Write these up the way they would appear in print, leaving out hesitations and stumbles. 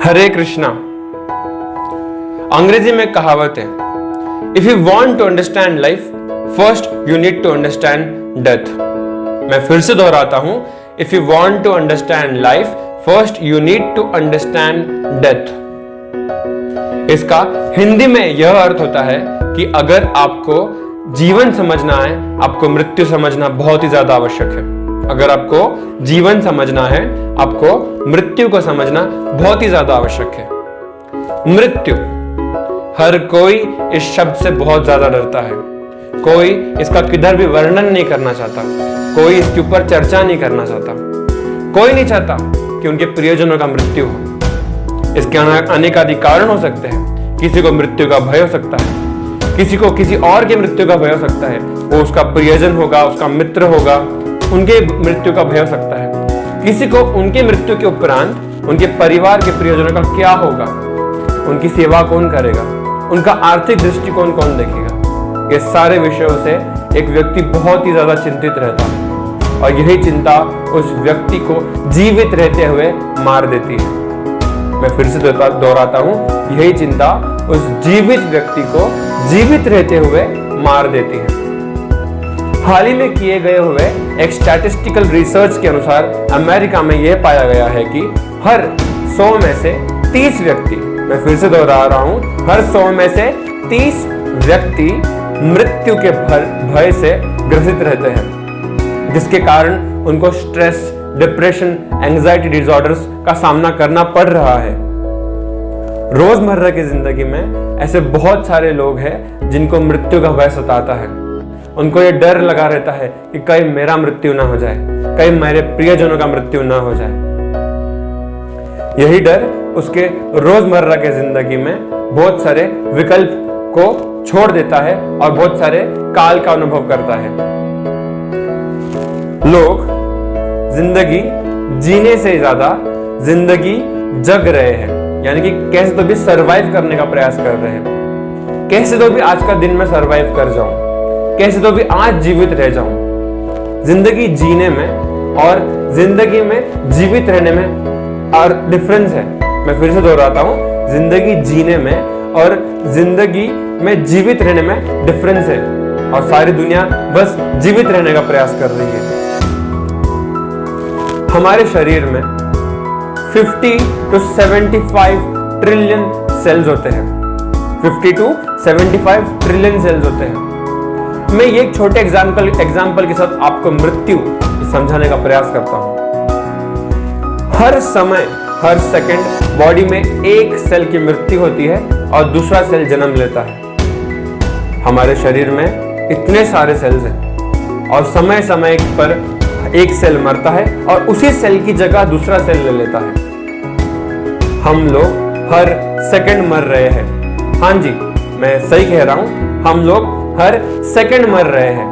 हरे कृष्णा। अंग्रेजी में कहावत है, if you want to understand life first you need to understand death. मैं फिर से दोहराता हूं, if you want to understand life first you need to understand death. इसका हिंदी में यह अर्थ होता है कि अगर आपको जीवन समझना है, आपको मृत्यु समझना बहुत ही ज्यादा आवश्यक है। अगर आपको जीवन समझना है, आपको मृत्यु को समझना बहुत ही ज्यादा आवश्यक है। मृत्यु, हर कोई इस शब्द से बहुत ज्यादा डरता है। कोई इसका किधर भी वर्णन नहीं करना चाहता, कोई इसके ऊपर चर्चा नहीं करना चाहता, कोई नहीं चाहता कि उनके प्रियजनों का मृत्यु हो। इसके अनेकाधिक कारण हो सकते हैं। किसी को मृत्यु का भय हो सकता है, किसी को किसी और के मृत्यु का भय हो सकता है। वो उसका प्रियजन होगा, उसका मित्र होगा, उनके मृत्यु का भय हो सकता है। किसी को उनके मृत्यु के उपरांत उनके परिवार के प्रियजनों का क्या होगा, उनकी सेवा कौन करेगा, उनका आर्थिक दृष्टिकोण कौन देखेगा। ये सारे विषयों से एक व्यक्ति बहुत ही ज्यादा चिंतित रहता है और यही चिंता उस व्यक्ति को जीवित रहते हुए मार देती है। मैं फिर से दोहराता हूं, यही चिंता उस जीवित व्यक्ति को जीवित रहते हुए मार देती है। हाल ही में किए गए हुए एक स्टैटिस्टिकल रिसर्च के अनुसार अमेरिका में यह पाया गया है कि हर 100 में से 30 व्यक्ति, मैं फिर से दोहरा रहा हूं, हर 100 में से 30 व्यक्ति मृत्यु के भय से ग्रसित रहते हैं, जिसके कारण उनको स्ट्रेस, डिप्रेशन, एंजाइटी डिसऑर्डर्स का सामना करना पड़ रहा है। रोजमर्रा की जिंदगी में ऐसे बहुत सारे लोग हैं जिनको मृत्यु का भय सताता है। उनको ये डर लगा रहता है कि कहीं मेरा मृत्यु ना हो जाए, कहीं मेरे प्रियजनों का मृत्यु ना हो जाए। यही डर उसके रोजमर्रा के जिंदगी में बहुत सारे विकल्प को छोड़ देता है और बहुत सारे काल का अनुभव करता है। लोग जिंदगी जीने से ज्यादा जिंदगी जग रहे हैं, यानी कि कैसे तो भी सरवाइव करने का प्रयास कर रहे हैं। कैसे तो भी आज का दिन में सरवाइव कर जाऊं, कैसे तो भी आज जीवित रह जाऊं। जिंदगी जीने में और जिंदगी में जीवित रहने में और डिफरेंस है। मैं फिर से दोहराता हूं, जिंदगी जीने में और जिंदगी में जीवित रहने में डिफरेंस है और सारी दुनिया बस जीवित रहने का प्रयास कर रही है। हमारे शरीर में 50 to 75 ट्रिलियन सेल्स होते हैं। 50 to 75 ट्रिलियन सेल्स होते हैं। मैं ये एक छोटे एग्जाम्पल के साथ आपको मृत्यु समझाने का प्रयास करता हूं। हर समय, हर सेकंड बॉडी में एक सेल की मृत्यु होती है और दूसरा सेल जन्म लेता है। हमारे शरीर में इतने सारे सेल्स हैं और समय समय पर एक सेल मरता है और उसी सेल की जगह दूसरा सेल ले लेता है। हम लोग हर सेकंड मर रहे हैं। हाँ जी, मैं सही कह रहा हूं, हम लोग हर सेकंड मर रहे हैं।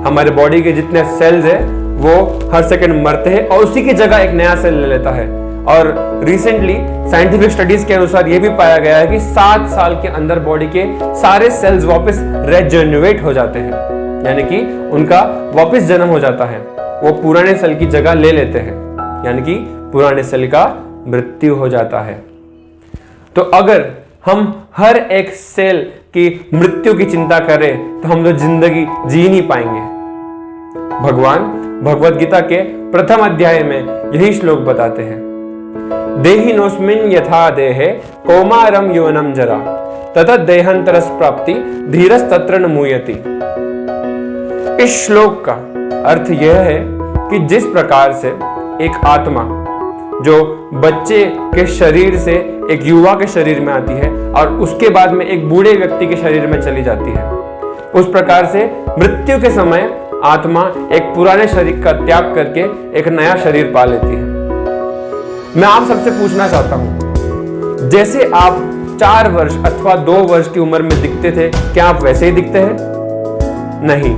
हमारे बॉडी के जितने सेल्स हैं वो हर सेकंड मरते हैं और उसी की जगह एक नया सेल ले लेता है। और रिसेंटली साइंटिफिक स्टडीज के अनुसार यह भी पाया गया है कि 7 साल के अंदर बॉडी के सारे सेल्स वापस रेजेन्युएट हो जाते हैं, यानी कि उनका वापस जन्म हो जाता है। वो पुराने सेल की जगह ले लेते हैं, यानी कि पुराने सेल का मृत्यु हो जाता है। तो अगर हम हर एक सेल की मृत्यु की चिंता करें तो हम लोग जिंदगी जी नहीं पाएंगे। भगवान भगवद गीता के प्रथम अध्याय में यही श्लोक बताते हैं, देहिनोस्मिन् यथा देहे कौमारम यौवनम जरा तथा देहांतरस प्राप्ति धीरस तत्र न मुह्यति। इस श्लोक का अर्थ यह है कि जिस प्रकार से एक आत्मा जो बच्चे के शरीर से एक युवा के शरीर में आती है और उसके बाद में एक बूढ़े व्यक्ति के शरीर में चली जाती है, उस प्रकार से मृत्यु के समय आत्मा एक पुराने शरीर का त्याग करके एक नया शरीर पा लेती है। मैं आप सबसे पूछना चाहता हूं, जैसे आप 4 वर्ष अथवा 2 वर्ष की उम्र में दिखते थे, क्या आप वैसे ही दिखते हैं? नहीं,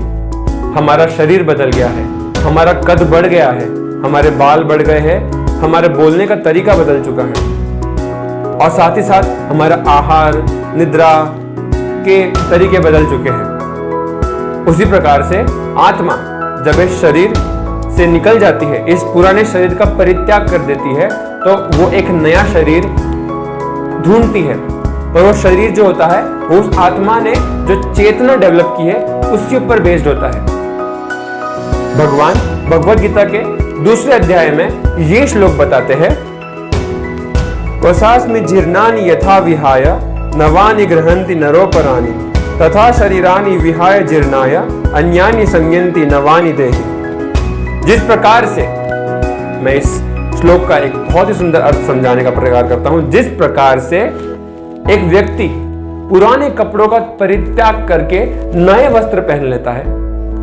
हमारा शरीर बदल गया है, हमारा कद बढ़ गया है, हमारे बाल बढ़ गए हैं, हमारे बोलने का तरीका बदल चुका है और साथ ही साथ हमारा आहार, निद्रा के तरीके बदल चुके हैं। उसी प्रकार से आत्मा जब इस शरीर से निकल जाती है, इस पुराने शरीर का परित्याग कर देती है, तो वो एक नया शरीर ढूंढती है, पर वो शरीर जो होता है वो उस आत्मा ने जो चेतना डेवलप की है उसके ऊपर बेस्ड होता है। भगवान भगवद गीता के दूसरे अध्याय में ये श्लोक बताते हैं, वसास्मि जीर्णानि यथा विहाय नवानि गृह्णन्ति नरोपराणि तथा शरीरानि विहाय जीर्णाय अन्यानि संयन्ति नवानि देहि। जिस प्रकार से, मैं इस श्लोक का एक बहुत ही सुंदर अर्थ समझाने का प्रयास करता हूं, जिस प्रकार से एक व्यक्ति पुराने कपड़ों का परित्याग करके नए वस्त्र पहन लेता है,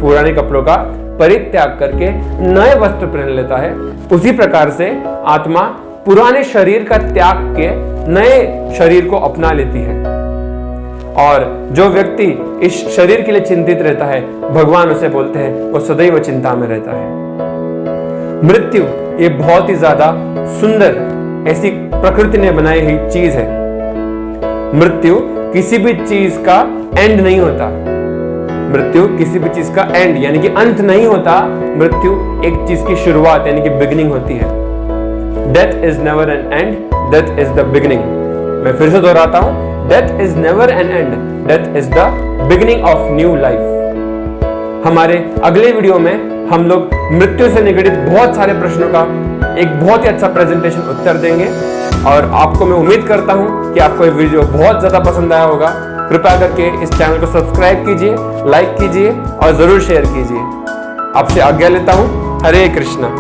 पुराने कपड़ों का परित्याग करके नए वस्त्र पहन लेता है, उसी प्रकार से आत्मा पुराने शरीर का त्याग के नए शरीर को अपना लेती है। और जो व्यक्ति इस शरीर के लिए चिंतित रहता है, भगवान उसे बोलते हैं वो सदैव चिंता में रहता है। मृत्यु ये बहुत ही ज्यादा सुंदर ऐसी प्रकृति ने बनाई हुई चीज है। मृत्यु किसी भी चीज का एंड नहीं होता, मृत्यु किसी भी चीज का एंड यानी कि अंत नहीं होता, मृत्यु एक चीज की शुरुआत यानी कि बिगिनिंग होती है। Death is never N and, death is the beginning. मैं फिर से दोहराता हूं, death is never N and, death is the beginning of new life. हमारे अगले वीडियो में हम लोग मृत्यु से निगडित बहुत सारे प्रश्नों का एक बहुत ही अच्छा प्रेजेंटेशन उत्तर देंगे, और आपको मैं उम्मीद करता हूं कि आपको ये वीडियो बहुत ज्यादा पसंद आया होगा। कृपया करके इस चैनल को सब्सक्राइब कीजिए, लाइक कीजिए और जरूर शेयर कीजिए। आपसे आज्ञा लेता हूं। हरे कृष्णा।